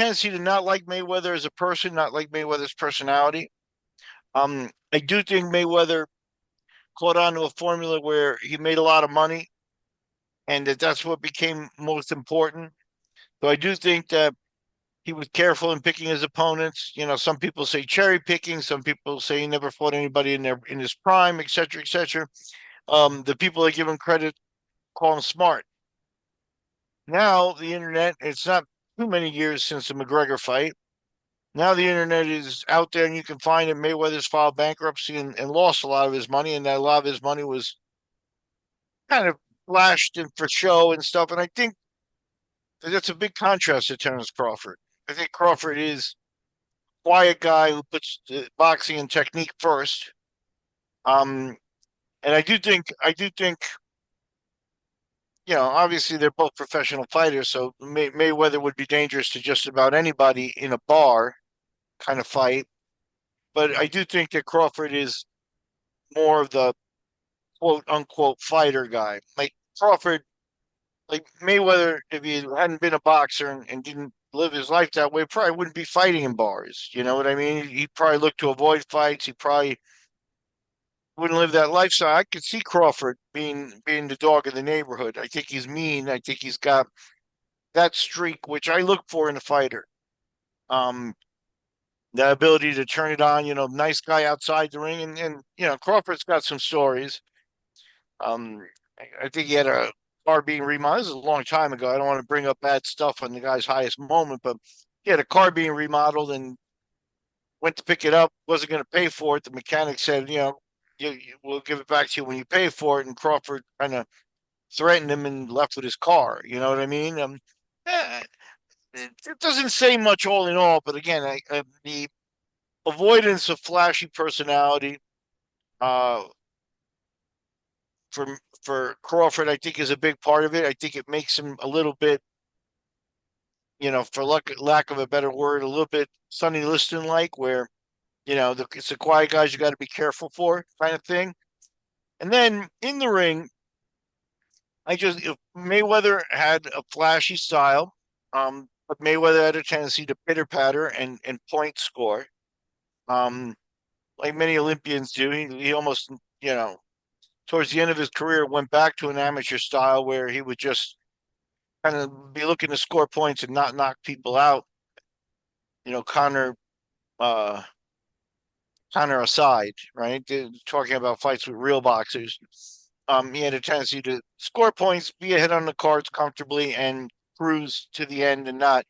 tendency to not like Mayweather as a person, not like Mayweather's personality. I do think Mayweather caught on to a formula where he made a lot of money, and that's what became most important. So I do think that he was careful in picking his opponents. You know, some people say cherry picking, some people say he never fought anybody in his prime, et cetera, et cetera. The people that give him credit call him smart. Now the internet, it's not too many years since the McGregor fight. Now the internet is out there, and you can find that Mayweather's filed bankruptcy and lost a lot of his money, and that a lot of his money was kind of flashed and for show and stuff. And I think that's a big contrast to Terence Crawford. I think Crawford is a quiet guy who puts boxing and technique first. Um, and I do think, obviously they're both professional fighters, so Mayweather would be dangerous to just about anybody in a bar kind of fight. But I do think that Crawford is more of the quote unquote fighter guy. Like Crawford, like Mayweather, if he hadn't been a boxer and didn't live his life that way, probably wouldn't be fighting in bars. You know what I mean? He'd probably look to avoid fights. He probably wouldn't live that lifestyle. I could see Crawford being the dog in the neighborhood. I think he's mean. I think he's got that streak, which I look for in a fighter. Um, the ability to turn it on. Nice guy outside the ring, and Crawford's got some stories. I think he had a car being remodeled. This is a long time ago. I don't want to bring up bad stuff on the guy's highest moment, but he had a car being remodeled and went to pick it up, wasn't going to pay for it. The mechanic said, we'll give it back to you when you pay for it. And Crawford kind of threatened him and left with his car. You know what I mean? Eh, it doesn't say much all in all, but again, the avoidance of flashy personality uh, for Crawford, I think, is a big part of it. I think it makes him a little bit, for lack of a better word, a little bit Sonny Liston like, where it's the quiet guys you got to be careful for, kind of thing. And then in the ring, if Mayweather had a flashy style, but Mayweather had a tendency to pitter patter and point score, um, like many Olympians do. He almost, towards the end of his career, went back to an amateur style where he would just kind of be looking to score points and not knock people out. Connor uh, Connor aside, right? Talking about fights with real boxers. He had a tendency to score points, be ahead on the cards comfortably, and cruise to the end and not